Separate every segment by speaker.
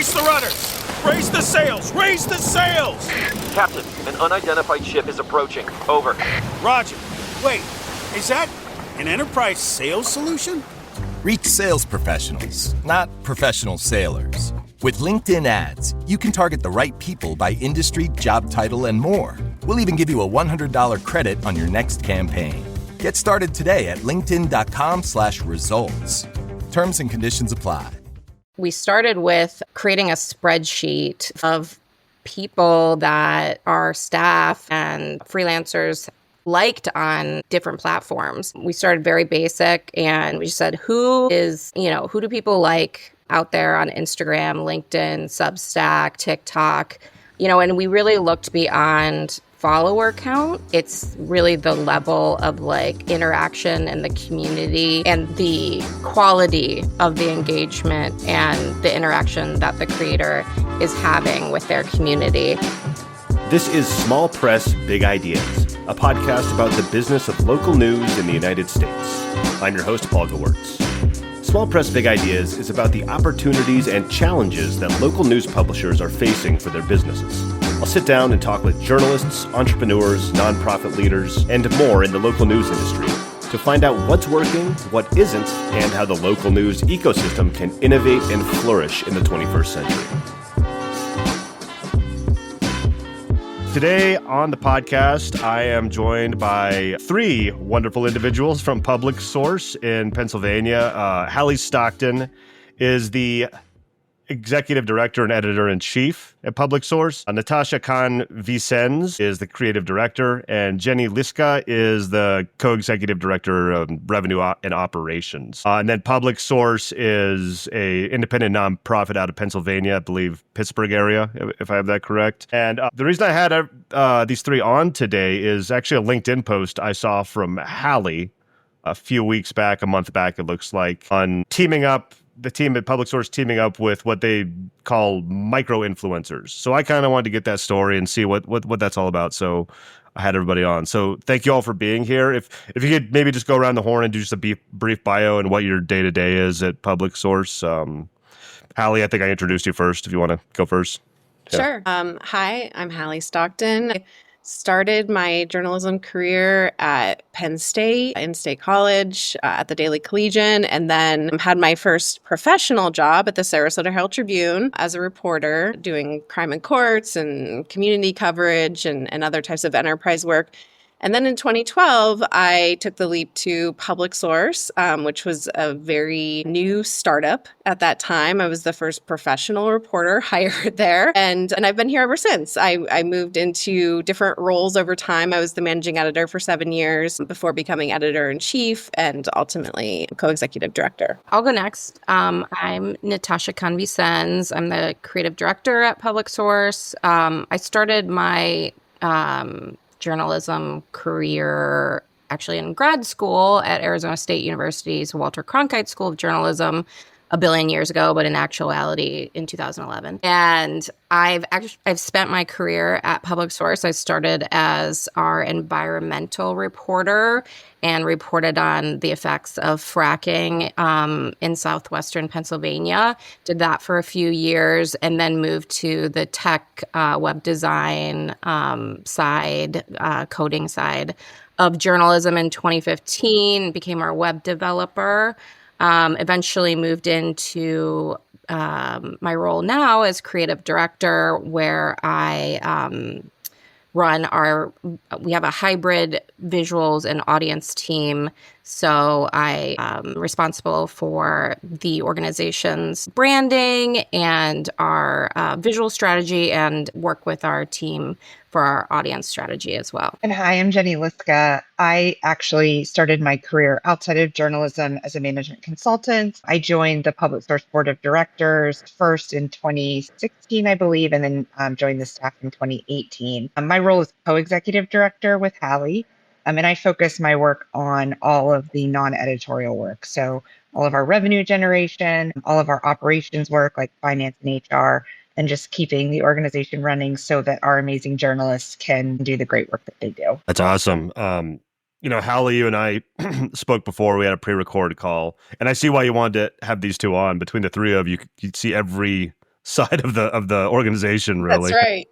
Speaker 1: Brace the rudders! Raise the sails! Raise the sails!
Speaker 2: Captain, an unidentified ship is approaching. Over.
Speaker 1: Roger. Wait, is that an enterprise sales solution?
Speaker 3: Reach sales professionals, not professional sailors. With LinkedIn ads, you can target the right people by industry, job title, and more. We'll even give you a $100 credit on your next campaign. Get started today at linkedin.com/results. Terms and conditions apply.
Speaker 4: We started with creating a spreadsheet of people that our staff and freelancers liked on different platforms. We started very basic and we just said, who do people like out there on Instagram, LinkedIn, Substack, TikTok, and we really looked beyond follower count. It's really the level of interaction in the community and the quality of the engagement and the interaction that the creator is having with their community.
Speaker 5: This is Small Press, Big Ideas, a podcast about the business of local news in the United States. I'm your host, Paul Gewertz. Small Press, Big Ideas is about the opportunities and challenges that local news publishers are facing for their businesses. I'll sit down and talk with journalists, entrepreneurs, nonprofit leaders, and more in the local news industry to find out what's working, what isn't, and how the local news ecosystem can innovate and flourish in the 21st century. Today on the podcast, I am joined by three wonderful individuals from Public Source in Pennsylvania. Hallie Stockton is the Executive Director and Editor-in-Chief at Public Source. Natasha Kahn-Vicens is the Creative Director, and Jenny Liska is the Co-Executive Director of Revenue and Operations. And then Public Source is a independent nonprofit out of Pennsylvania, I believe Pittsburgh area, if I have that correct. And the reason I had these three on today is actually a LinkedIn post I saw from Hallie a few weeks back, a month back, it looks like, on the team at Public Source teaming up with what they call micro-influencers. So I kind of wanted to get that story and see what that's all about. So I had everybody on. So thank you all for being here. If you could maybe just go around the horn and do just a brief bio and what your day-to-day is at Public Source. Hallie, I think I introduced you first, if you want to go first.
Speaker 6: Yeah. Sure. Hi, I'm Hallie Stockton. I started my journalism career at Penn State, in State College, at the Daily Collegian, and then had my first professional job at the Sarasota Herald Tribune as a reporter, doing crime and courts and community coverage and other types of enterprise work. And then in 2012, I took the leap to Public Source, which was a very new startup at that time. I was the first professional reporter hired there, and I've been here ever since. I moved into different roles over time. I was the managing editor for 7 years before becoming editor-in-chief and ultimately co-executive director.
Speaker 4: I'll go next. I'm Natasha Kahn-Vicens. I'm the creative director at Public Source. I started my journalism career actually in grad school at Arizona State University's Walter Cronkite School of Journalism a billion years ago, but in actuality in 2011. And I've spent my career at Public Source. I started as our environmental reporter and reported on the effects of fracking in southwestern Pennsylvania. Did that for a few years and then moved to the tech web design side, coding side of journalism in 2015, became our web developer. Eventually moved into my role now as creative director, where I we have a hybrid visuals and audience team. So I am responsible for the organization's branding and our visual strategy and work with our team for our audience strategy as well.
Speaker 7: And hi, I'm Jenny Liska. I actually started my career outside of journalism as a management consultant. I joined the Public Source Board of Directors first in 2016, I believe, and then joined the staff in 2018. My role is co-executive director with Hallie, and I focus my work on all of the non-editorial work. So all of our revenue generation, all of our operations work like finance and HR, and just keeping the organization running so that our amazing journalists can do the great work that they do.
Speaker 5: That's awesome. Hallie, you and I spoke before. We had a pre-recorded call, and I see why you wanted to have these two on. Between the three of you, you'd see every side of the organization,
Speaker 6: That's
Speaker 5: really.
Speaker 6: right.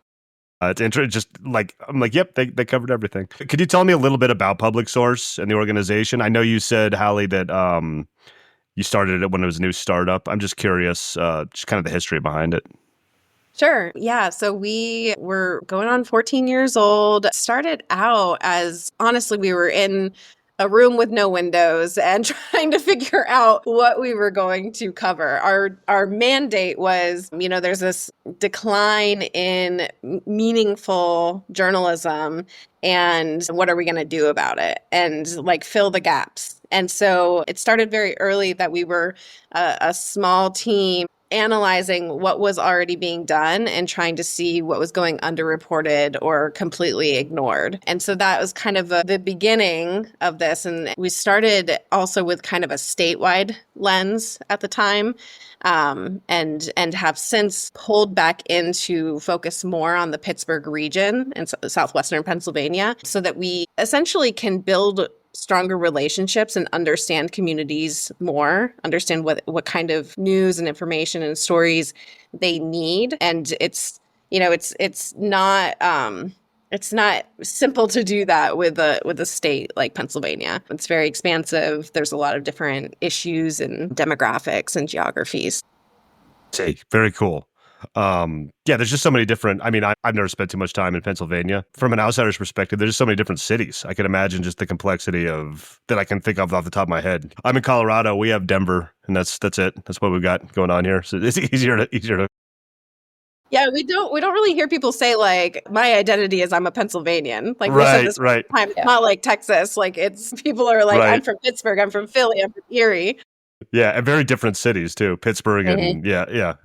Speaker 5: It's interesting. Just like I'm like, yep, they covered everything. Could you tell me a little bit about Public Source and the organization? I know you said, Hallie, that you started it when it was a new startup. I'm just curious, just kind of the history behind it.
Speaker 6: Sure. Yeah. So we were going on 14 years old. Started out as honestly, we were in a room with no windows and trying to figure out what we were going to cover. Our mandate was, there's this decline in meaningful journalism, and what are we going to do about it? And like fill the gaps. And so it started very early that we were a small team analyzing what was already being done and trying to see what was going underreported or completely ignored. And so that was kind of the beginning of this. And we started also with kind of a statewide lens at the time, and have since pulled back in to focus more on the Pittsburgh region and southwestern Pennsylvania, so that we essentially can build stronger relationships and understand communities more, understand what kind of news and information and stories they need. And it's not simple to do that with a state like Pennsylvania. It's very expansive. There's a lot of different issues and demographics and geographies.
Speaker 5: Very cool. There's just so many different. I mean, I've never spent too much time in Pennsylvania. From an outsider's perspective, there's just so many different cities. I can imagine just the complexity of that I can think of off the top of my head. I'm in Colorado. We have Denver, and that's it. That's what we've got going on here. So it's easier to.
Speaker 6: Yeah, we don't really hear people say like, my identity is I'm a Pennsylvanian. Like we said
Speaker 5: Right,
Speaker 6: this
Speaker 5: right.
Speaker 6: time, it's not like Texas. Like it's people are like,
Speaker 5: Right.
Speaker 6: I'm from Pittsburgh, I'm from Philly, I'm from Erie.
Speaker 5: Yeah, and very different cities too. Pittsburgh and yeah.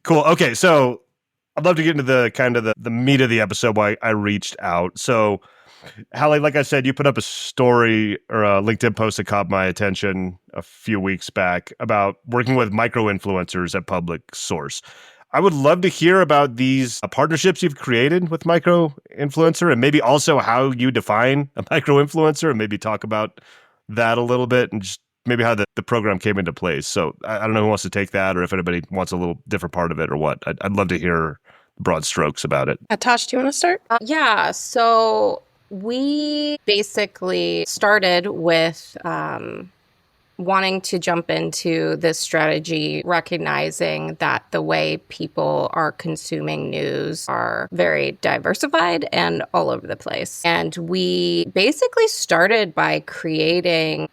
Speaker 5: Cool. Okay, so I'd love to get into the kind of the meat of the episode why I reached out. So, Hallie, like I said, you put up a story or a LinkedIn post that caught my attention a few weeks back about working with micro-influencers at Public Source. I would love to hear about these partnerships you've created with micro-influencer, and maybe also how you define a micro-influencer, and maybe talk about that a little bit, and just maybe how the program came into place. So I don't know who wants to take that, or if anybody wants a little different part of it or what. I'd love to hear broad strokes about it.
Speaker 6: Tosh, do you want to start?
Speaker 4: Yeah. So we basically started with wanting to jump into this strategy, recognizing that the way people are consuming news are very diversified and all over the place. And we basically started by creating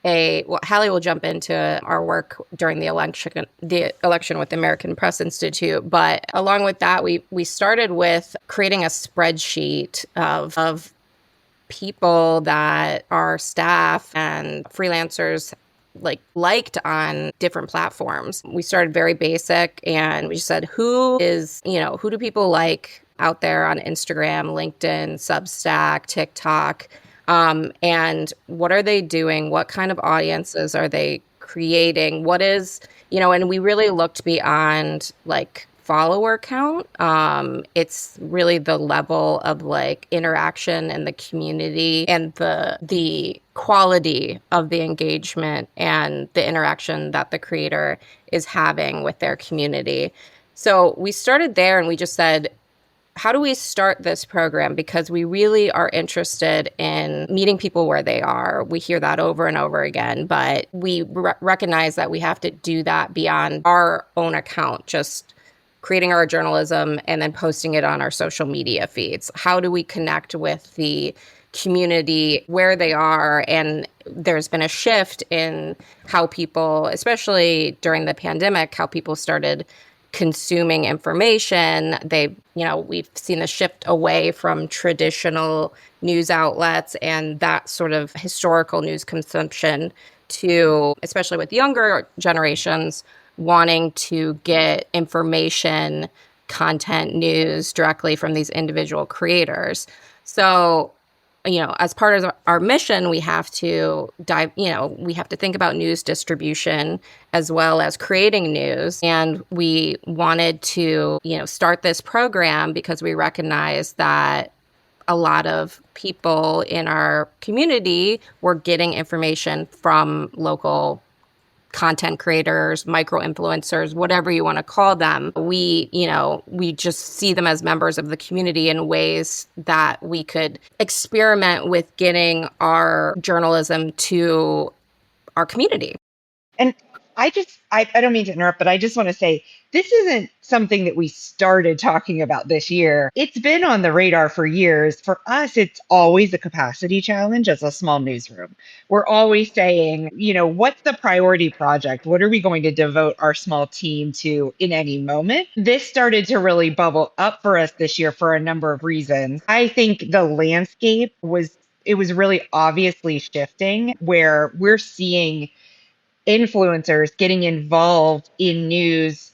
Speaker 4: Hallie will jump into our work during the election with the American Press Institute. But along with that, we started with creating a spreadsheet of people that our staff and freelancers liked on different platforms. We started very basic, and we just said, who do people like out there on Instagram, LinkedIn, Substack, TikTok? And what are they doing? What kind of audiences are they creating? What is, and we really looked beyond follower count. It's really the level of interaction in the community and the quality of the engagement and the interaction that the creator is having with their community. So we started there, and we just said, how do we start this program? Because we really are interested in meeting people where they are. We hear that over and over again, but we recognize that we have to do that beyond our own account, just creating our journalism and then posting it on our social media feeds. How do we connect with the community where they are? And there's been a shift in how people, especially during the pandemic, how people started consuming information. We've seen the shift away from traditional news outlets and that sort of historical news consumption to, especially with younger generations, wanting to get information, content, news directly from these individual creators. So, as part of our mission, we have to think about news distribution as well as creating news. And we wanted to, start this program because we recognize that a lot of people in our community were getting information from local content creators, micro influencers, whatever you want to call them. We just see them as members of the community in ways that we could experiment with getting our journalism to our community.
Speaker 7: And I don't mean to interrupt, but I just want to say this isn't something that we started talking about this year. It's been on the radar for years. For us, it's always a capacity challenge as a small newsroom. We're always saying, what's the priority project? What are we going to devote our small team to in any moment? This started to really bubble up for us this year for a number of reasons. I think the landscape was really obviously shifting where we're seeing influencers getting involved in news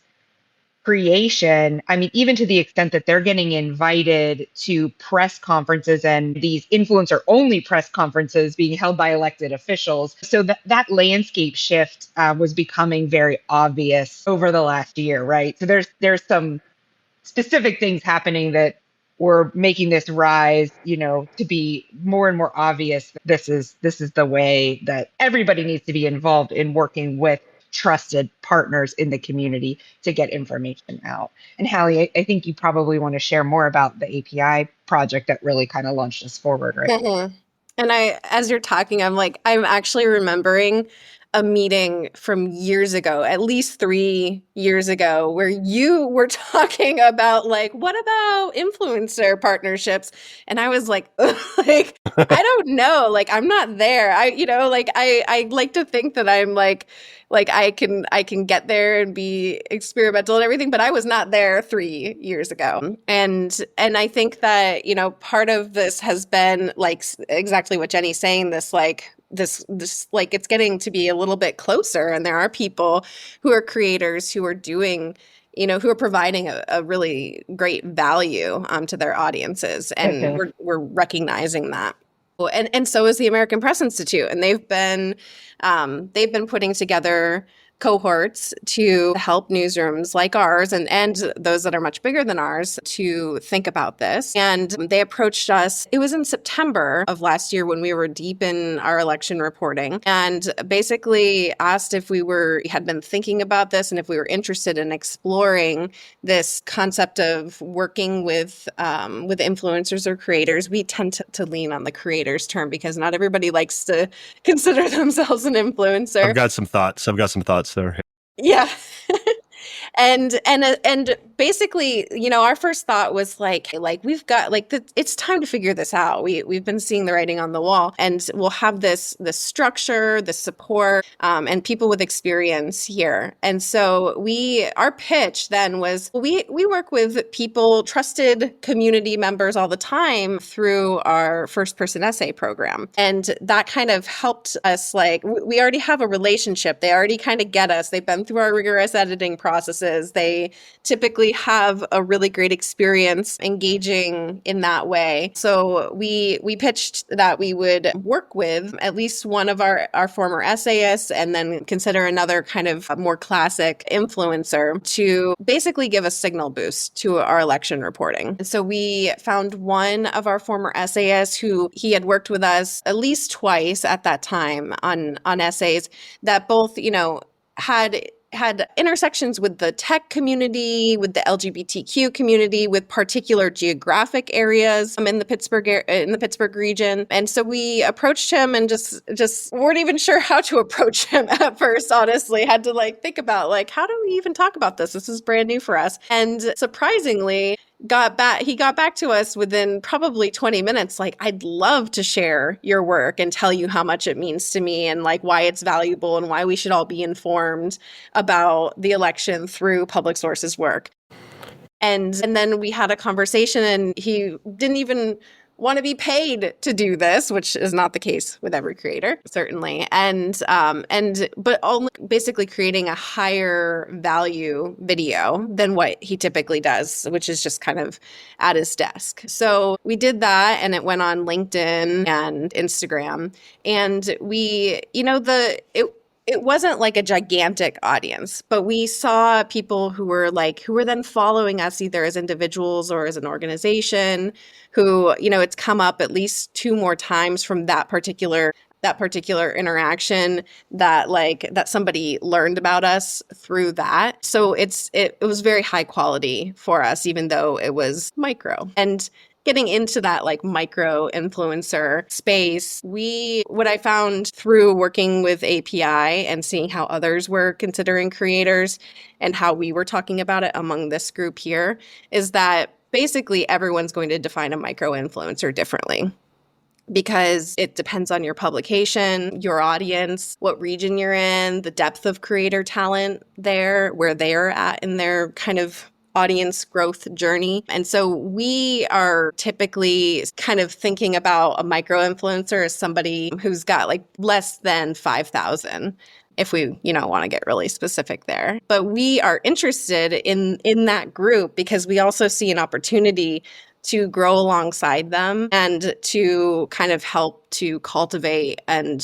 Speaker 7: creation. I mean, even to the extent that they're getting invited to press conferences and these influencer only press conferences being held by elected officials. So that landscape shift was becoming very obvious over the last year, right? So there's some specific things happening that were making this rise, to be more and more obvious. This is the way that everybody needs to be involved in working with trusted partners in the community to get information out. And Hallie, I think you probably want to share more about the API project that really kind of launched us forward, right?
Speaker 6: Mhm. And as you're talking, I'm actually remembering a meeting from years ago, at least 3 years ago, where you were talking about what about influencer partnerships? And I was like, like, I don't know, I'm not there. I like to think that I'm like I can get there and be experimental and everything, but I was not there 3 years ago. And I think that, part of this has been exactly what Jenny's saying, this it's getting to be a little bit closer, and there are people who are creators who are doing, who are providing a really great value to their audiences, and we're recognizing that. And so is the American Press Institute, and they've been putting together cohorts to help newsrooms like ours and those that are much bigger than ours to think about this. And they approached us, it was in September of last year when we were deep in our election reporting, and basically asked if we had been thinking about this and if we were interested in exploring this concept of working with influencers or creators. We tend to lean on the creators term because not everybody likes to consider themselves an influencer.
Speaker 5: I've got some thoughts there.
Speaker 6: Yeah. And basically, our first thought was we've got it's time to figure this out. We've been seeing the writing on the wall, and we'll have this structure, the support, and people with experience here. And so our pitch then was we work with people, trusted community members all the time through our first person essay program, and that kind of helped us. We already have a relationship. They already kind of get us. They've been through our rigorous editing processes. They typically have a really great experience engaging in that way. So we pitched that we would work with at least one of our former essayists and then consider another kind of more classic influencer to basically give a signal boost to our election reporting. So we found one of our former essayists who he had worked with us at least twice at that time on essays that both, had intersections with the tech community, with the LGBTQ community, with particular geographic areas in the Pittsburgh region. And so we approached him and just weren't even sure how to approach him at first, honestly. Had to think about how do we even talk about this? This is brand new for us. And surprisingly, he got back to us within probably 20 minutes. I'd love to share your work and tell you how much it means to me and why it's valuable and why we should all be informed about the election through public sources work. And then we had a conversation, and he didn't even want to be paid to do this, which is not the case with every creator, certainly. But only basically creating a higher value video than what he typically does, which is just kind of at his desk. So we did that, and it went on LinkedIn and Instagram. And it wasn't a gigantic audience, but we saw people who were then following us either as individuals or as an organization who, it's come up at least 2 more times from that particular that particular interaction, that somebody learned about us through that. So it was very high quality for us, even though it was micro. And getting into that like micro influencer space, what I found through working with API and seeing how others were considering creators and how we were talking about it among this group here is that basically everyone's going to define a micro influencer differently, because it depends on your publication, your audience, what region you're in, the depth of creator talent there, where they're at in their kind of audience growth journey. And so we are typically kind of thinking about a micro influencer as somebody who's got like less than 5,000. If we, want to get really specific there. But we are interested in that group because we also see an opportunity to grow alongside them and to kind of help to cultivate and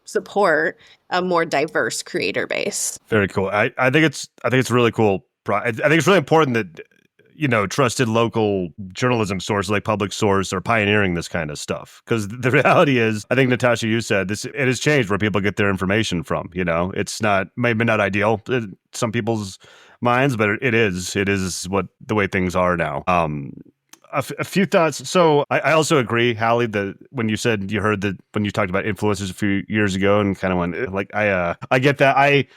Speaker 6: support a more diverse creator base.
Speaker 5: Very cool. I think it's really cool. I think it's really important that trusted local journalism sources like Public Source are pioneering this kind of stuff. Because the reality is, I think Natasha, you said this. It has changed where people get their information from. It's maybe not ideal in some people's minds, but it is the way things are now. A few thoughts. So I also agree, Hallie, that when you said you heard that when you talked about influencers a few years ago and kind of went like, I get that.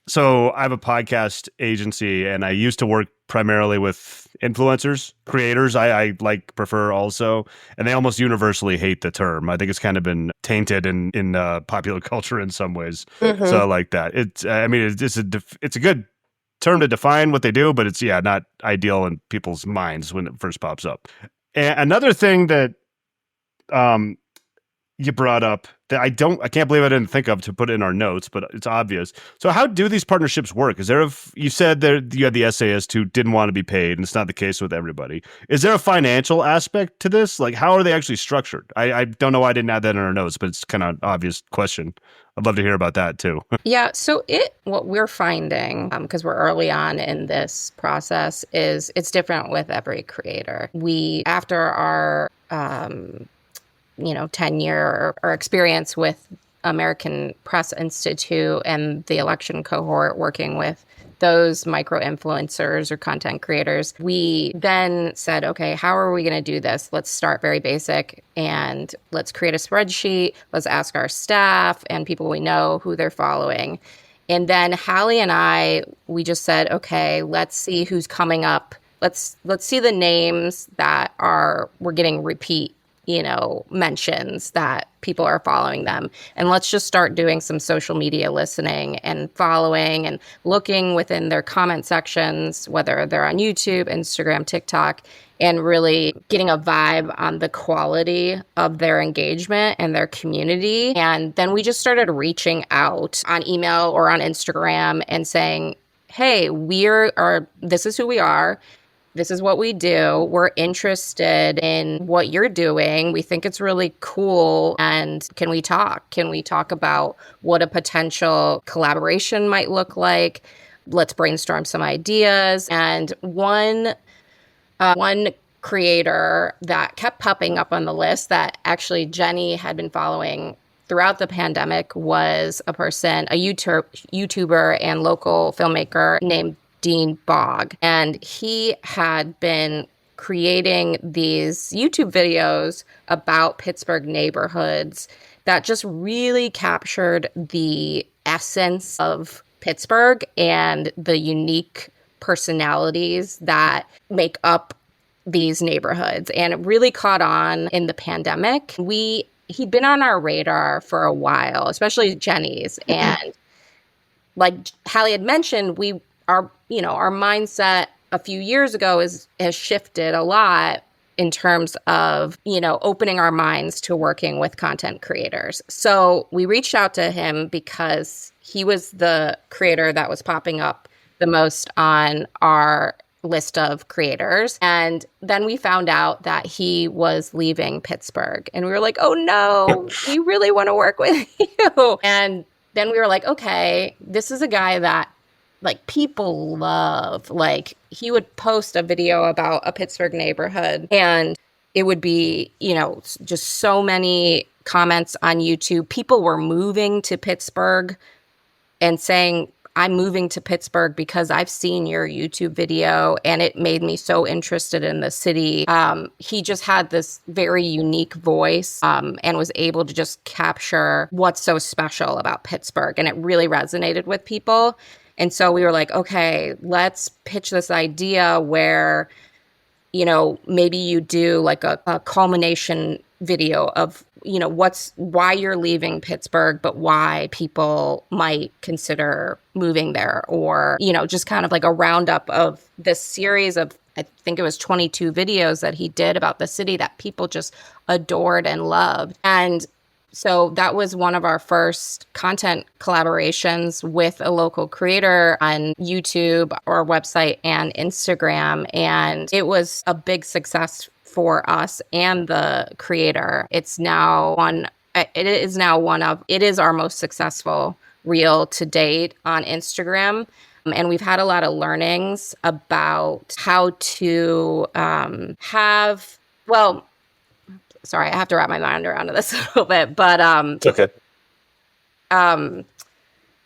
Speaker 5: So I have a podcast agency and I used to work primarily with influencers, creators. I prefer also, and they almost universally hate the term. I think it's kind of been tainted in popular culture in some ways. Mm-hmm. So I like that. It's a good term to define what they do, but it's not ideal in people's minds when it first pops up. And another thing that you brought up that I can't believe I didn't think of to put in our notes, but it's obvious. So how do these partnerships work? Is there you said that you had the essayists who didn't want to be paid, and it's not the case with everybody. Is there a financial aspect to this? Like, how are they actually structured? I don't know why I didn't add that in our notes, but it's kind of an obvious question. I'd love to hear about that too.
Speaker 4: Yeah. So what we're finding, because we're early on in this process, is it's different with every creator. After our tenure or experience with American Press Institute and the election cohort working with those micro influencers or content creators, we then said, okay, how are we going to do this? Let's start very basic and let's create a spreadsheet. Let's ask our staff and people we know who they're following. And then Hallie and we just said, okay, let's see who's coming up. Let's see the names that we're getting repeat mentions that people are following them. And let's just start doing some social media listening and following and looking within their comment sections, whether they're on YouTube, Instagram, TikTok, and really getting a vibe on the quality of their engagement and their community. And then we just started reaching out on email or on Instagram and saying, hey, this is who we are. This is what we do. We're interested in what you're doing. We think it's really cool. And can we talk? Can we talk about what a potential collaboration might look like? Let's brainstorm some ideas. And one creator that kept popping up on the list that actually Jenny had been following throughout the pandemic was a YouTuber and local filmmaker named Dean Bogg. And he had been creating these YouTube videos about Pittsburgh neighborhoods that just really captured the essence of Pittsburgh and the unique personalities that make up these neighborhoods. And it really caught on in the pandemic. He'd been on our radar for a while, especially Jenny's. And like Hallie had mentioned, our mindset a few years ago has shifted a lot in terms of, opening our minds to working with content creators. So we reached out to him because he was the creator that was popping up the most on our list of creators. And then we found out that he was leaving Pittsburgh. And we were like, oh no, we really want to work with you. And then we were like, okay, this is a guy that people love. He would post a video about a Pittsburgh neighborhood and it would be, just so many comments on YouTube. People were moving to Pittsburgh and saying, I'm moving to Pittsburgh because I've seen your YouTube video and it made me so interested in the city. He just had this very unique voice and was able to just capture what's so special about Pittsburgh. And it really resonated with people. And so we were like, okay, let's pitch this idea where, maybe you do like a culmination video of, why you're leaving Pittsburgh, but why people might consider moving there, or, just kind of like a roundup of this series of, I think it was 22 videos that he did about the city that people just adored and loved. And so that was one of our first content collaborations with a local creator on YouTube, our website, and Instagram. And it was a big success for us and the creator. It is now our most successful reel to date on Instagram. And we've had a lot of learnings about how to sorry, I have to wrap my mind around this a little bit, but
Speaker 2: It's okay.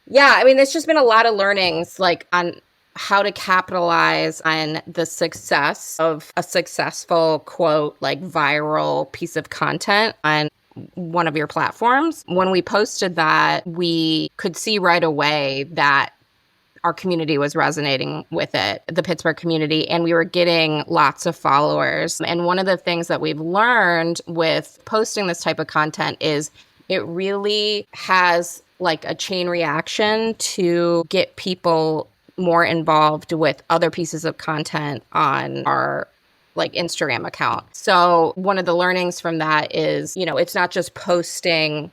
Speaker 4: There's just been a lot of learnings like on how to capitalize on the success of a successful, quote, like viral piece of content on one of your platforms. When we posted that, we could see right away that our community was resonating with it, the Pittsburgh community, and we were getting lots of followers. And one of the things that we've learned with posting this type of content is it really has like a chain reaction to get people more involved with other pieces of content on our like Instagram account. So one of the learnings from that is, it's not just posting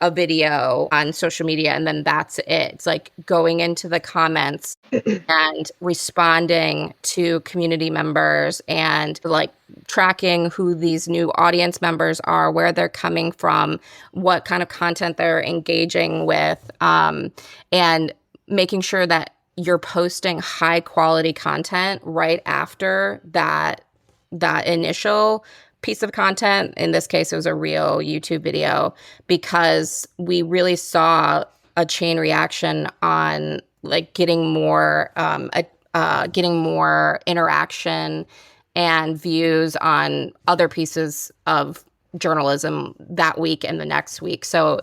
Speaker 4: a video on social media and then that's it. It's like going into the comments and responding to community members and like tracking who these new audience members are, where they're coming from, what kind of content they're engaging with, and making sure that you're posting high quality content right after that initial piece of content. In this case, it was a real YouTube video, because we really saw a chain reaction on like getting more interaction and views on other pieces of journalism that week and the next week. So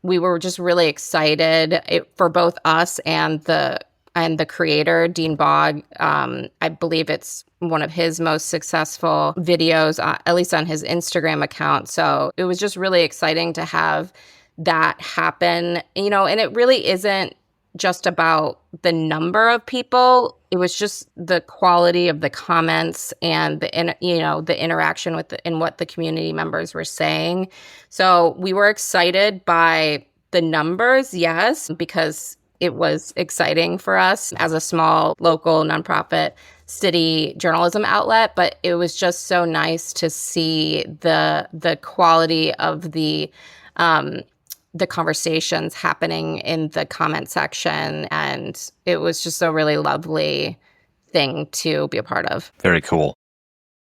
Speaker 4: we were just really excited for both us and the creator, Dean Bogg. I believe it's one of his most successful videos, at least on his Instagram account. So it was just really exciting to have that happen, and it really isn't just about the number of people. It was just the quality of the comments and the interaction with and what the community members were saying. So we were excited by the numbers, yes, because it was exciting for us as a small local nonprofit city journalism outlet, but it was just so nice to see the quality of the conversations happening in the comment section, and it was just a really lovely thing to be a part of.
Speaker 2: Very cool.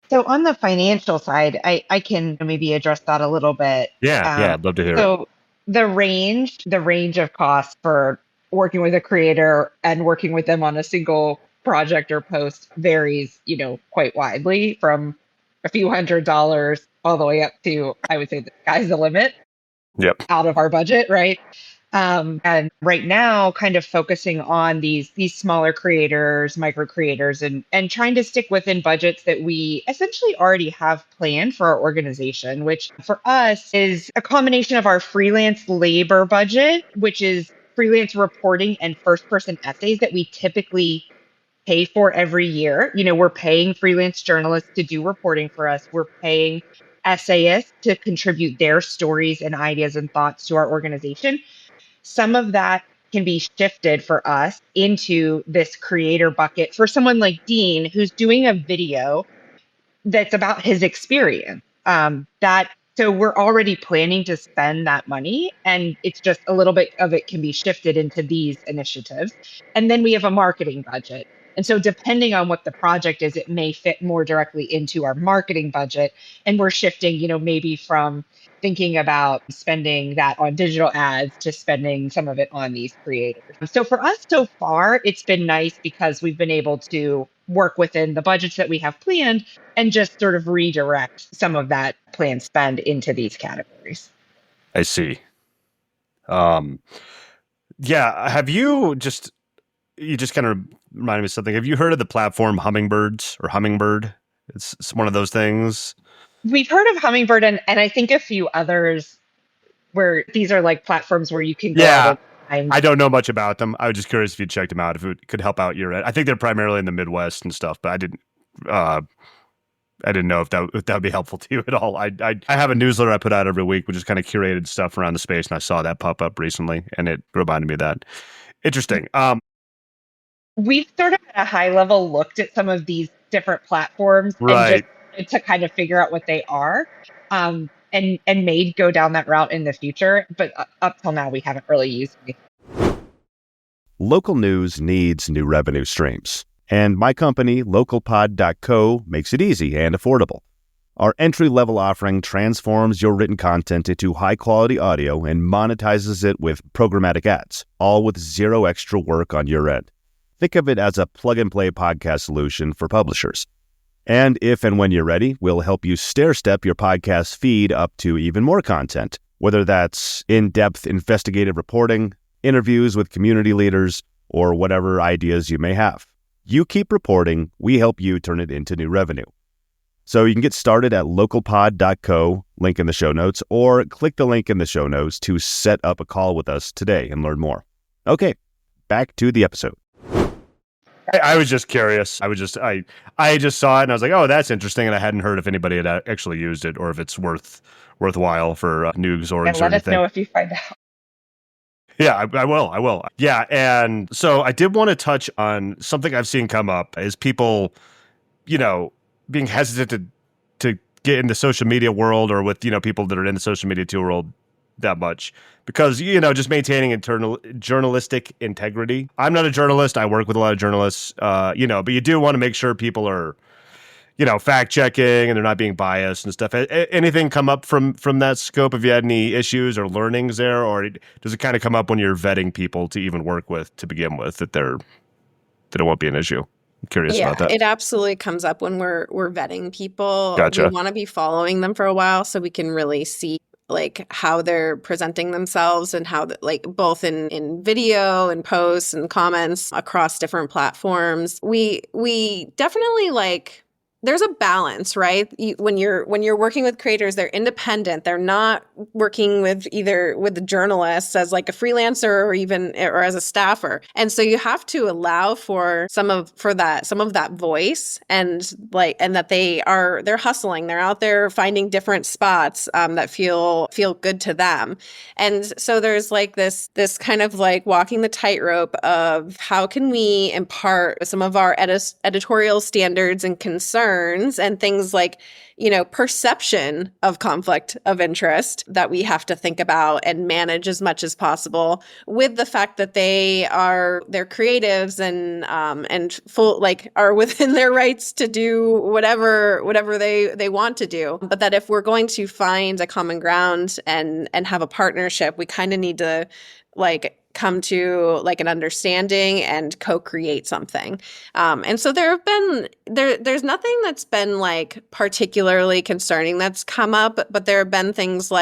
Speaker 7: So on the financial side, I can maybe address that a little bit.
Speaker 5: Yeah, I'd love to hear it.
Speaker 7: So the range of costs for working with a creator and working with them on a single project or post varies, quite widely, from a few $100s all the way up to, I would say, the sky's the limit.
Speaker 5: Yep.
Speaker 7: Out of our budget, right? And right now, kind of focusing on these smaller creators, micro creators, and trying to stick within budgets that we essentially already have planned for our organization, which for us is a combination of our freelance labor budget, which is freelance reporting and first-person essays that we typically pay for every year. We're paying freelance journalists to do reporting for us. We're paying essayists to contribute their stories and ideas and thoughts to our organization. Some of that can be shifted for us into this creator bucket for someone like Dean, who's doing a video that's about his experience. So we're already planning to spend that money, and it's just a little bit of it can be shifted into these initiatives. And then we have a marketing budget. And so depending on what the project is, it may fit more directly into our marketing budget. And we're shifting, maybe from thinking about spending that on digital ads to spending some of it on these creators. So for us so far, it's been nice because we've been able to work within the budgets that we have planned and just sort of redirect some of that planned spend into these categories.
Speaker 5: I see. Yeah. You just kind of reminded me of something. Have you heard of the platform Hummingbird? It's one of those things.
Speaker 7: We've heard of Hummingbird and I think a few others where these are like platforms where you can go
Speaker 5: Yeah.
Speaker 7: out and
Speaker 5: I don't know much about them. I was just curious if you checked them out, if it could help out your end. I think they're primarily in the Midwest and stuff, but I didn't know if that would be helpful to you at all. I have a newsletter I put out every week, which is kind of curated stuff around the space, and I saw that pop up recently, and it reminded me of that. Interesting.
Speaker 7: we've sort of at a high level looked at some of these different platforms and just
Speaker 5: Right.
Speaker 7: to kind of figure out what they are, and may go down that route in the future. But up till now, we haven't really used it.
Speaker 8: Local news needs new revenue streams, and my company, localpod.co, makes it easy and affordable. Our entry-level offering transforms your written content into high-quality audio and monetizes it with programmatic ads, all with zero extra work on your end. Think of it as a plug-and-play podcast solution for publishers. And if and when you're ready, we'll help you stair-step your podcast feed up to even more content, whether that's in-depth investigative reporting, interviews with community leaders, or whatever ideas you may have. You keep reporting, we help you turn it into new revenue. So you can get started at localpod.co, link in the show notes, or click the link in the show notes to set up a call with us today and learn more. Okay, back to the episode.
Speaker 5: I was just curious. I just saw it and I was like, oh, that's interesting. And I hadn't heard if anybody had actually used it or if it's worthwhile for news orgs
Speaker 7: And
Speaker 5: or
Speaker 7: let us
Speaker 5: anything.
Speaker 7: know if you find out.
Speaker 5: Yeah, I will. Yeah, and so I did want to touch on something I've seen come up is people, being hesitant to get in the social media world or with, people that are in the social media world that much because, just maintaining internal journalistic integrity. I'm not a journalist. I work with a lot of journalists, but you do want to make sure people are, fact checking and they're not being biased and stuff. Anything come up from that scope? Have you had any issues or learnings there, or does it kind of come up when you're vetting people to even work with to begin with that it won't be an issue? I'm curious about that.
Speaker 6: It absolutely comes up when we're vetting people.
Speaker 5: Gotcha.
Speaker 6: We want to be following them for a while so we can really see like how they're presenting themselves and how like both in video and posts and comments across different platforms. We definitely like there's a balance, right? When you're working with creators, they're independent. They're not working with the journalists as like a freelancer or as a staffer. And so you have to allow for some of that voice and that they're hustling. They're out there finding different spots that feel good to them. And so there's like this kind of like walking the tightrope of how can we impart some of our editorial standards and concerns and things like, perception of conflict of interest that we have to think about and manage as much as possible with the fact that they're creatives and full are within their rights to do whatever they want to do. But that if we're going to find a common ground and have a partnership, we kind of need to come to an understanding and co-create something. And so there's nothing that's been particularly concerning that's come up, but there have been things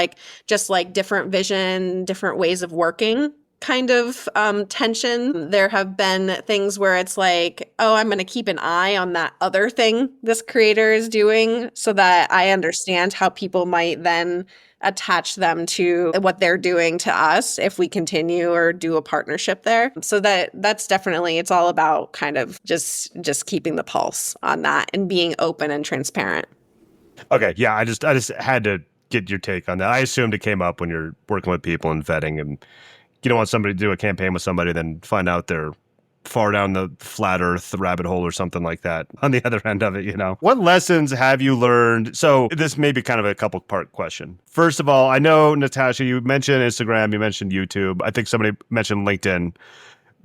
Speaker 6: just different vision, different ways of working kind of tension. There have been things where it's I'm going to keep an eye on that other thing this creator is doing so that I understand how people might then attach them to what they're doing to us if we continue or do a partnership there. So that's definitely, it's all about kind of just keeping the pulse on that and being open and transparent.
Speaker 5: Okay. Yeah. I just had to get your take on that. I assumed it came up when you're working with people and vetting, and you don't want somebody to do a campaign with somebody, then find out they're far down the flat earth rabbit hole or something like that on the other end of it, What lessons have you learned? So this may be kind of a couple part question. First of all, I know, Natasha, you mentioned Instagram, you mentioned YouTube. I think somebody mentioned LinkedIn.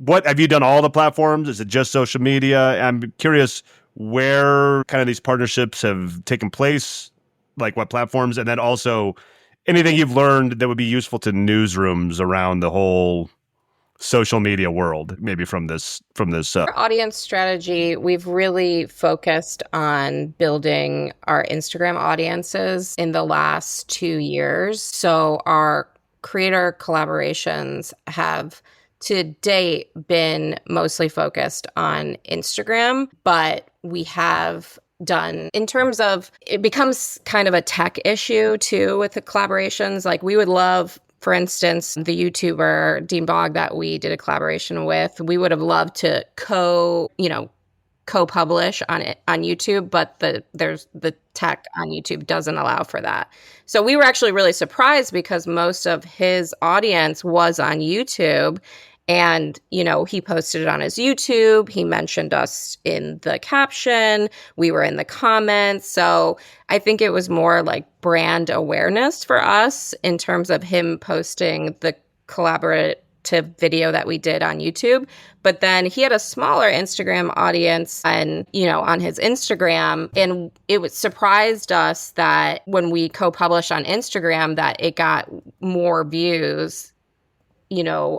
Speaker 5: what have you done all the platforms? Is it just social media? I'm curious where kind of these partnerships have taken place, like what platforms, and then also anything you've learned that would be useful to newsrooms around the whole social media world, maybe from this.
Speaker 4: Our audience strategy, we've really focused on building our Instagram audiences in the last 2 years. So our creator collaborations have to date been mostly focused on Instagram, but we have done in terms of it becomes kind of a tech issue too with the collaborations. Like we would love, for instance, the YouTuber Dean Bogg that we did a collaboration with, we would have loved to co-publish on it on YouTube, but the tech on YouTube doesn't allow for that. So we were actually really surprised because most of his audience was on YouTube. And, he posted it on his YouTube. He mentioned us in the caption. We were in the comments. So I think it was more like brand awareness for us in terms of him posting the collaborative video that we did on YouTube. But then he had a smaller Instagram audience and, on his Instagram. And it surprised us that when we co-published on Instagram that it got more views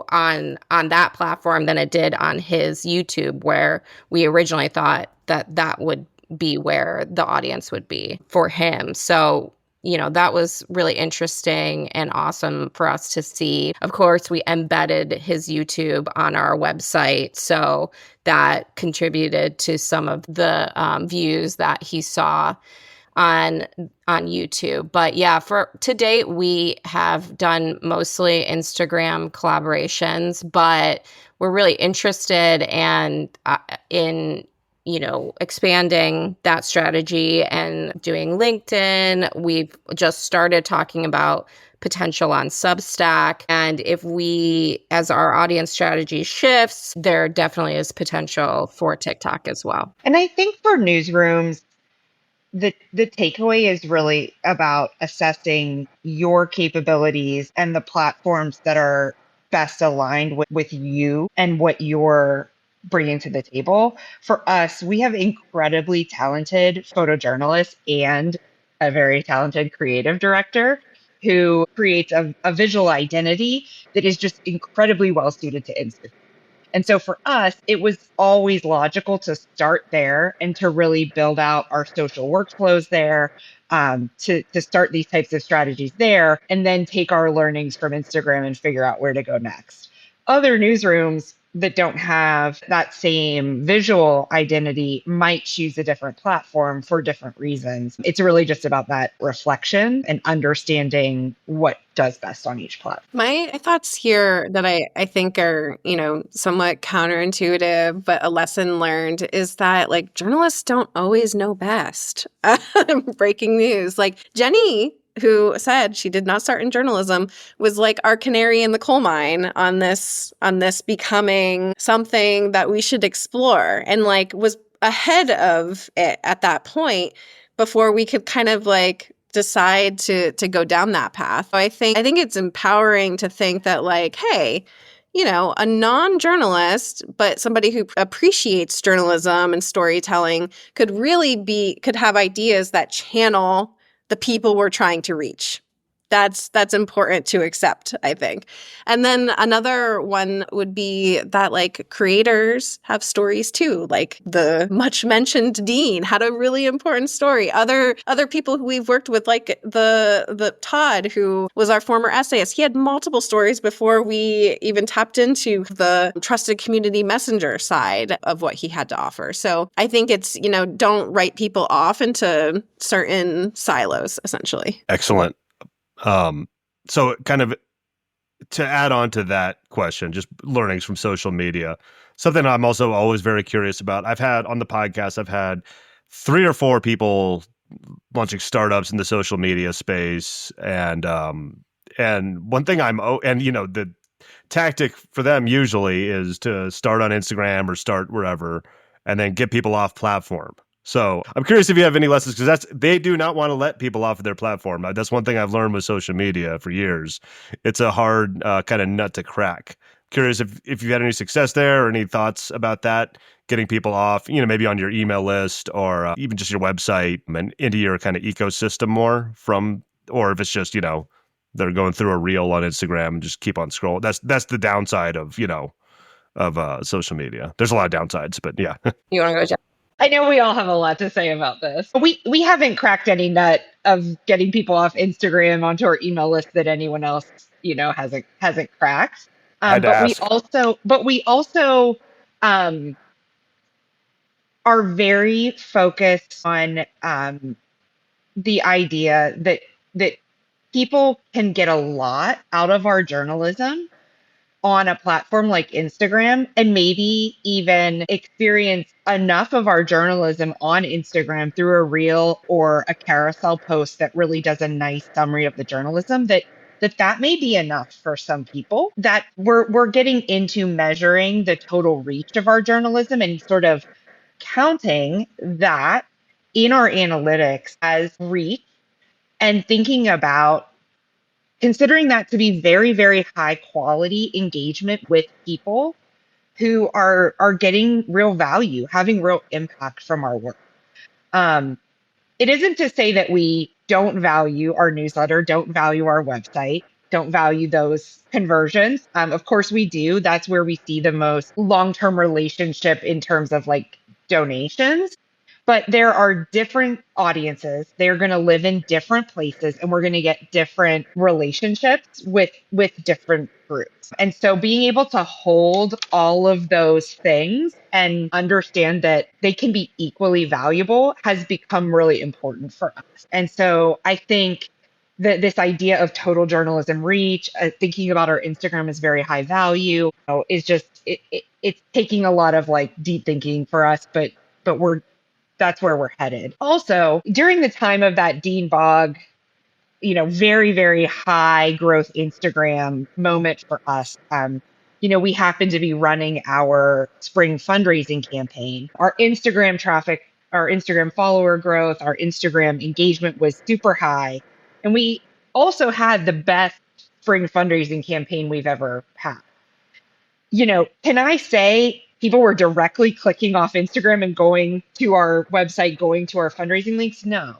Speaker 4: on that platform than it did on his YouTube, where we originally thought that would be where the audience would be for him. So, that was really interesting and awesome for us to see. Of course, we embedded his YouTube on our website, so that contributed to some of the views that he saw on YouTube. But yeah, to date, we have done mostly Instagram collaborations, but we're really interested in expanding that strategy and doing LinkedIn. We've just started talking about potential on Substack. And as our audience strategy shifts, there definitely is potential for TikTok as well.
Speaker 7: And I think for newsrooms, the takeaway is really about assessing your capabilities and the platforms that are best aligned with you and what you're bringing to the table. For us, we have incredibly talented photojournalists and a very talented creative director who creates a visual identity that is just incredibly well suited to Instagram. And so for us, it was always logical to start there and to really build out our social workflows there, to start these types of strategies there, and then take our learnings from Instagram and figure out where to go next. Other newsrooms that don't have that same visual identity might choose a different platform for different reasons. It's really just about that reflection and understanding what does best on each platform.
Speaker 6: My thoughts here that I think are, somewhat counterintuitive, but a lesson learned is that like journalists don't always know best. Breaking news. Like Jenny, who said she did not start in journalism, was like our canary in the coal mine on this becoming something that we should explore, and like was ahead of it at that point before we could kind of like decide to go down that path. I think it's empowering to think that like, hey, a non-journalist, but somebody who appreciates journalism and storytelling could have ideas that channel the people we're trying to reach. That's important to accept, I think. And then another one would be that like creators have stories too. Like the much mentioned Dean had a really important story. Other people who we've worked with, like the Todd, who was our former essayist, he had multiple stories before we even tapped into the trusted community messenger side of what he had to offer. So I think it's, don't write people off into certain silos, essentially.
Speaker 5: Excellent. So kind of to add on to that question, just learnings from social media, something I'm also always very curious about. I've had 3 or 4 people launching startups in the social media space. And one thing the tactic for them usually is to start on Instagram or start wherever and then get people off platform. So I'm curious if you have any lessons, because they do not want to let people off of their platform. That's one thing I've learned with social media for years. It's a hard kind of nut to crack. curious if you had any success there or any thoughts about that, getting people off, maybe on your email list or even just your website and into your kind of ecosystem more or if it's just, they're going through a reel on Instagram and just keep on scrolling. That's the downside of, social media. There's a lot of downsides, but yeah.
Speaker 4: You want to go, Jeff?
Speaker 7: I know we all have a lot to say about this. We haven't cracked any nut of getting people off Instagram onto our email list that anyone else, hasn't cracked.
Speaker 5: Had to ask.
Speaker 7: We also are very focused on the idea that people can get a lot out of our journalism on a platform like Instagram and maybe even experience enough of our journalism on Instagram through a reel or a carousel post that really does a nice summary of the journalism that may be enough for some people. That we're getting into measuring the total reach of our journalism and sort of counting that in our analytics as reach and thinking about considering that to be very, very high quality engagement with people who are getting real value, having real impact from our work. It isn't to say that we don't value our newsletter, don't value our website, don't value those conversions. Of course we do. That's where we see the most long-term relationship in terms of like donations. But there are different audiences. They're going to live in different places and we're going to get different relationships with different groups. And so being able to hold all of those things and understand that they can be equally valuable has become really important for us. And so I think that this idea of total journalism reach, thinking about our Instagram as very high value, is just, it's taking a lot of like deep thinking for us, but that's where we're headed. Also, during the time of that Dean Bog, very, very high growth Instagram moment for us, we happened to be running our spring fundraising campaign. Our Instagram traffic, our Instagram follower growth, our Instagram engagement was super high. And we also had the best spring fundraising campaign we've ever had. Can I say people were directly clicking off Instagram and going to our website, going to our fundraising links? No.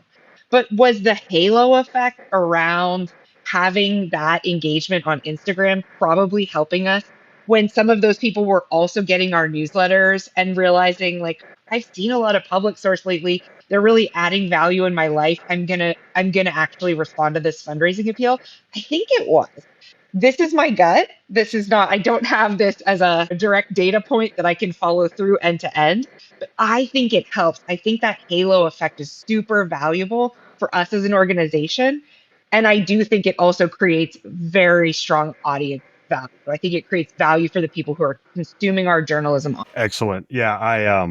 Speaker 7: But was the halo effect around having that engagement on Instagram probably helping us when some of those people were also getting our newsletters and realizing like, I've seen a lot of public source lately. They're really adding value in my life. I'm gonna actually respond to this fundraising appeal. I think it was. This is my gut. This is not, I don't have this as a direct data point that I can follow through end to end, but I think it helps. I think that halo effect is super valuable for us as an organization. And I do think it also creates very strong audience value. I think it creates value for the people who are consuming our journalism.
Speaker 5: Excellent. Yeah.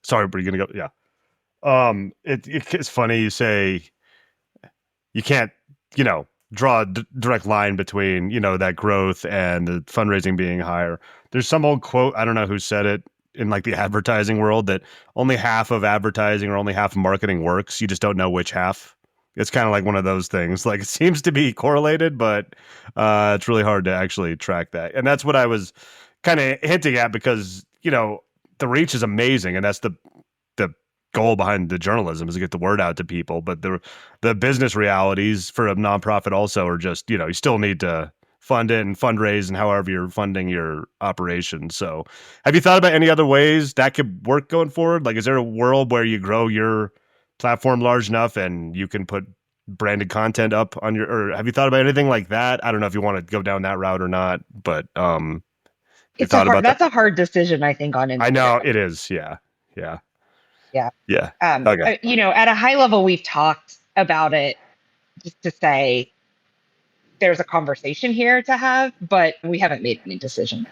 Speaker 5: Sorry, but you're going to go. Yeah. It's funny you say you can't, draw a direct line between, that growth and the fundraising being higher. There's some old quote, I don't know who said it in like the advertising world, that only half of advertising or only half of marketing works. You just don't know which half. It's kind of like one of those things. Like it seems to be correlated, but it's really hard to actually track that. And that's what I was kind of hinting at because, the reach is amazing. And that's the goal behind the journalism is to get the word out to people. But the business realities for a nonprofit also are just, you still need to fund it and fundraise and however you're funding your operation. So have you thought about any other ways that could work going forward? Like, is there a world where you grow your platform large enough and you can put branded content up on or have you thought about anything like that? I don't know if you want to go down that route or not, but
Speaker 7: that's a hard decision, I think, on Instagram.
Speaker 5: I know it is. Yeah. Yeah.
Speaker 7: Yeah.
Speaker 5: Okay.
Speaker 7: At a high level, we've talked about it just to say there's a conversation here to have, but we haven't made any decision.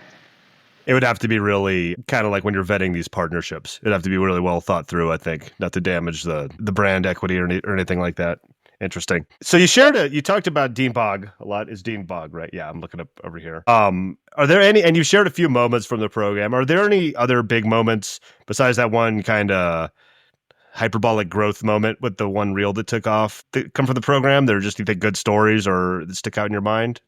Speaker 5: It would have to be really kind of like when you're vetting these partnerships. It'd have to be really well thought through, I think, not to damage the brand equity or anything like that. Interesting. So you talked about Dean Bog a lot. Is Dean Bog, right? Yeah, I'm looking up over here. Are there any, and you shared a few moments from the program. Are there any other big moments besides that one kind of hyperbolic growth moment with the one reel that took off that come from the program? They're just, you think, good stories or that stick out in your mind?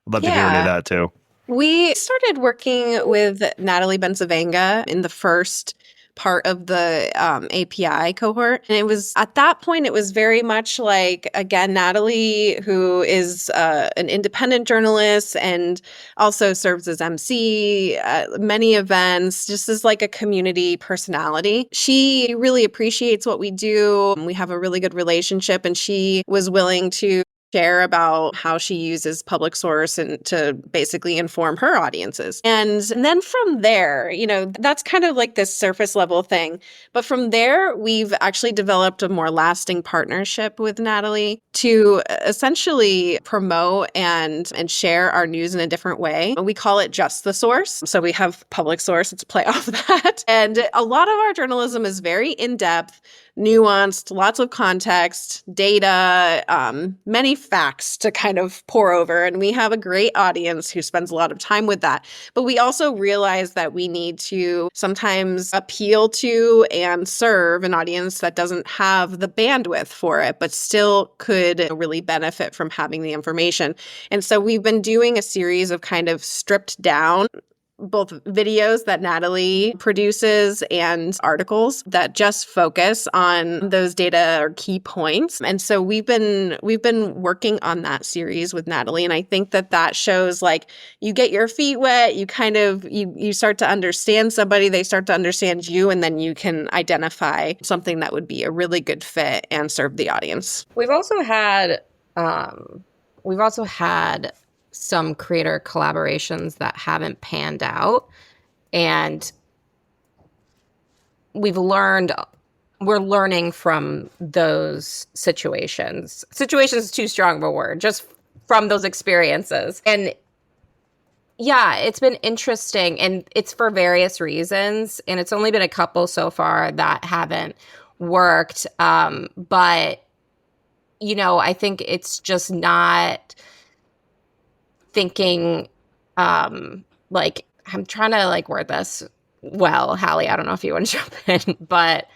Speaker 5: I'd love to hear any of that too.
Speaker 6: We started working with Natalie Benzavanga in the first part of the API cohort. And it was at that point, it was very much like, again, Natalie, who is an independent journalist and also serves as MC at many events, just as like a community personality. She really appreciates what we do. We have a really good relationship, and she was willing to share about how she uses public source and to basically inform her audiences. And then from there, that's kind of like this surface level thing. But from there, we've actually developed a more lasting partnership with Natalie to essentially promote and share our news in a different way. We call it Just the Source. So we have public source, it's a play off that. And a lot of our journalism is very in-depth, nuanced, lots of context, data, many facts to kind of pour over. And we have a great audience who spends a lot of time with that. But we also realize that we need to sometimes appeal to and serve an audience that doesn't have the bandwidth for it, but still could really benefit from having the information. And so we've been doing a series of kind of stripped down both videos that Natalie produces and articles that just focus on those data or key points. And so we've been working on that series with Natalie. And I think that shows like you get your feet wet, you kind of, you start to understand somebody, they start to understand you, and then you can identify something that would be a really good fit and serve the audience.
Speaker 4: We've also had some creator collaborations that haven't panned out. And we're learning from those situations. Situations is too strong of a word, just from those experiences. And yeah, it's been interesting, and it's for various reasons. And it's only been a couple so far that haven't worked. But, I think it's just not thinking, like, I'm trying to like word this well, Hallie, I don't know if you want to jump in, but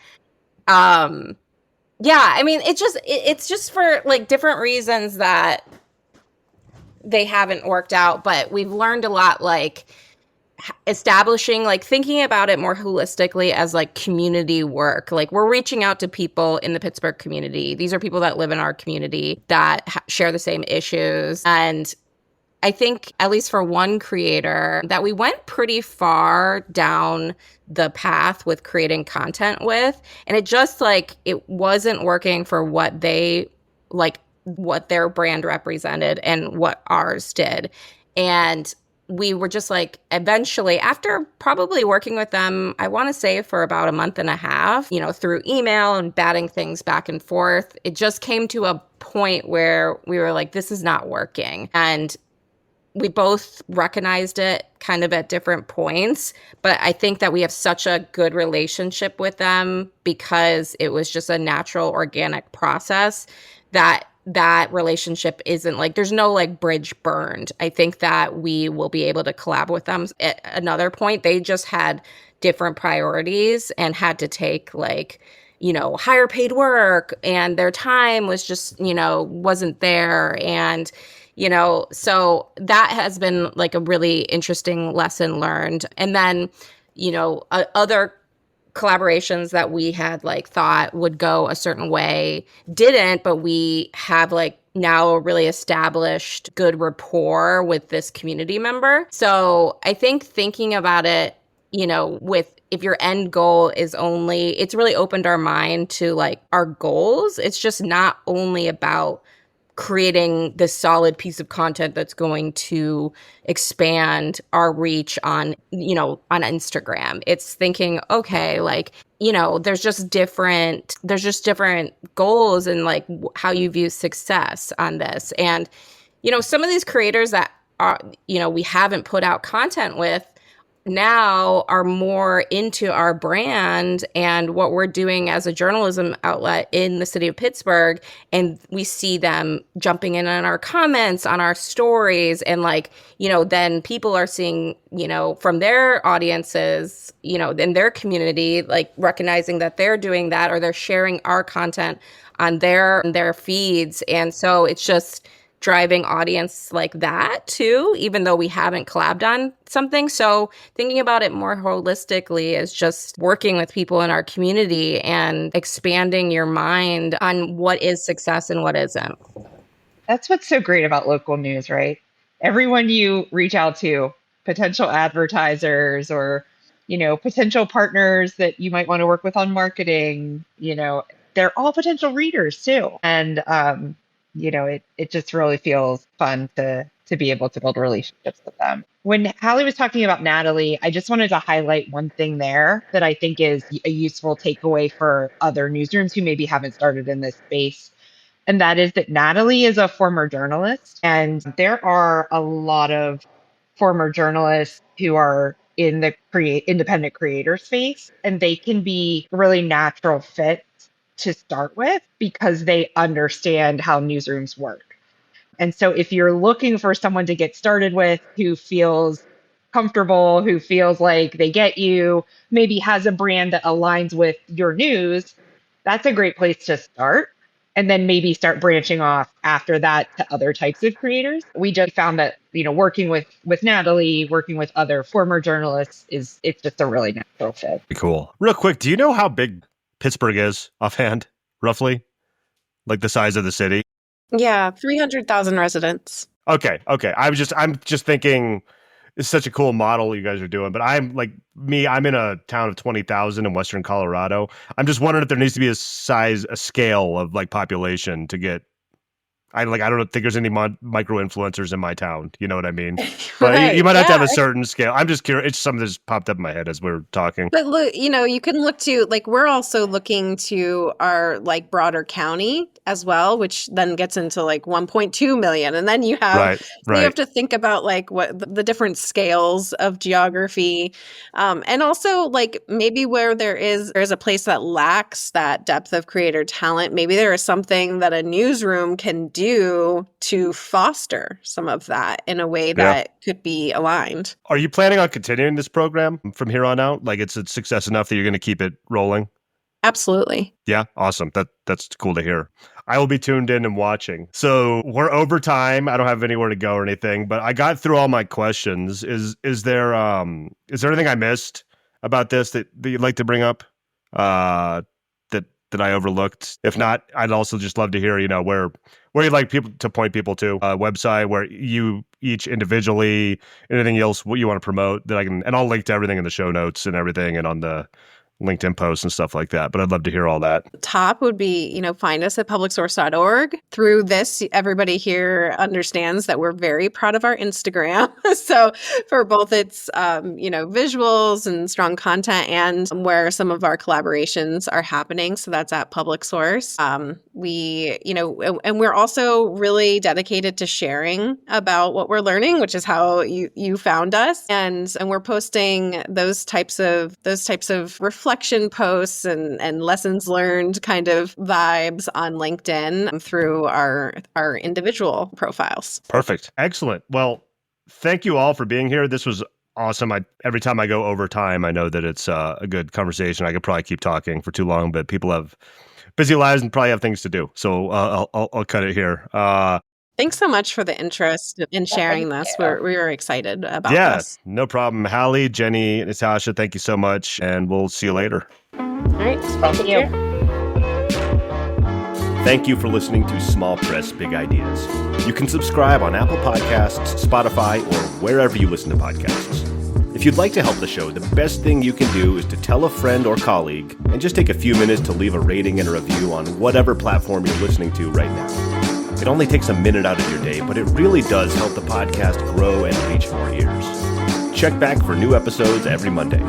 Speaker 4: yeah, I mean, it's just for like different reasons that they haven't worked out, but we've learned a lot, like establishing, like thinking about it more holistically as like community work. Like we're reaching out to people in the Pittsburgh community. These are people that live in our community that share the same issues. And I think, at least for one creator, that we went pretty far down the path with creating content with. And it just like, it wasn't working for what they, like what their brand represented and what ours did. And we were just like, eventually, after probably working with them, I want to say for about a month and a half, through email and batting things back and forth, it just came to a point where we were like, this is not working. And we both recognized it kind of at different points, but I think that we have such a good relationship with them because it was just a natural, organic process that relationship isn't like, there's no like bridge burned. I think that we will be able to collab with them at another point. They just had different priorities and had to take like, higher paid work, and their time was just, wasn't there. And so that has been like a really interesting lesson learned. And then, other collaborations that we had like thought would go a certain way didn't, but we have like now a really established good rapport with this community member. So I think thinking about it, if your end goal is it's really opened our mind to like our goals. It's just not only about creating this solid piece of content that's going to expand our reach on Instagram. It's thinking, okay, like, there's just different goals and like how you view success on this. And, some of these creators that are, we haven't put out content with now are more into our brand and what we're doing as a journalism outlet in the city of Pittsburgh. And we see them jumping in on our comments, on our stories. And like, then people are seeing, from their audiences, in their community, like recognizing that they're doing that, or they're sharing our content on their feeds. And so it's just driving audience like that too, even though we haven't collabed on something. So thinking about it more holistically is just working with people in our community and expanding your mind on what is success and what isn't.
Speaker 7: That's what's so great about local news, right? Everyone you reach out to, potential advertisers or, potential partners that you might want to work with on marketing, they're all potential readers too. And, it just really feels fun to be able to build relationships with them. When Hallie was talking about Natalie, I just wanted to highlight one thing there that I think is a useful takeaway for other newsrooms who maybe haven't started in this space. And that is that Natalie is a former journalist, and there are a lot of former journalists who are in the independent creator space, and they can be really natural fits to start with because they understand how newsrooms work. And so if you're looking for someone to get started with who feels comfortable, who feels like they get you, maybe has a brand that aligns with your news, that's a great place to start. And then maybe start branching off after that to other types of creators. We just found that, working with Natalie, working with other former journalists it's just a really natural fit.
Speaker 5: Cool. Real quick, do you know how big Pittsburgh is offhand, roughly? Like the size of the city?
Speaker 6: Yeah, 300,000 residents.
Speaker 5: Okay. I'm just thinking it's such a cool model you guys are doing, but I'm in a town of 20,000 in Western Colorado. I'm just wondering if there needs to be a scale of like population to get. I don't think there's any micro influencers in my town. You know what I mean? But
Speaker 6: Right,
Speaker 5: you might have to have
Speaker 6: yeah.
Speaker 5: a certain scale. I'm just curious. It's something that just popped up in my head as we're talking.
Speaker 6: But look, you can look to, we're also looking to our broader county as well, which then gets into 1.2 million. And then you have,
Speaker 5: Right.
Speaker 6: you have to think about what the different scales of geography. And also maybe where there's a place that lacks that depth of creator talent, maybe there is something that a newsroom can do to foster some of that in a way that could be aligned.
Speaker 5: Are you planning on continuing this program from here on out? It's a success enough that you're going to keep it rolling?
Speaker 6: Absolutely.
Speaker 5: Yeah, awesome. That's cool to hear. I will be tuned in and watching. So we're over time. I don't have anywhere to go or anything, but I got through all my questions. Is there anything I missed about this that you'd like to bring up? That I overlooked? If not, I'd also just love to hear, where you'd like people to point people to, a website where you each individually, anything else what you want to promote that I can, and I'll link to everything in the show notes and everything and on the LinkedIn posts and stuff like that. But I'd love to hear all that.
Speaker 6: Top would be, find us at publicsource.org. Through this, everybody here understands that we're very proud of our Instagram. So for both its, visuals and strong content and where some of our collaborations are happening. So that's at Public Source. And we're also really dedicated to sharing about what we're learning, which is how you found us. And we're posting those types of reflection posts and lessons learned kind of vibes on LinkedIn through our individual profiles.
Speaker 5: Perfect. Excellent. Well, thank you all for being here. This was awesome. Every time I go over time, I know that it's a good conversation. I could probably keep talking for too long, but people have busy lives and probably have things to do. So I'll cut it here.
Speaker 6: Thanks so much for the interest in sharing this. We were excited about this.
Speaker 5: Yeah, no problem. Hallie, Jenny, Natasha, thank you so much. And we'll see you later.
Speaker 6: All right.
Speaker 7: Thank you.
Speaker 8: Thank you for listening to Small Press Big Ideas. You can subscribe on Apple Podcasts, Spotify, or wherever you listen to podcasts. If you'd like to help the show, the best thing you can do is to tell a friend or colleague and just take a few minutes to leave a rating and a review on whatever platform you're listening to right now. It only takes a minute out of your day, but it really does help the podcast grow and reach more ears. Check back for new episodes every Monday.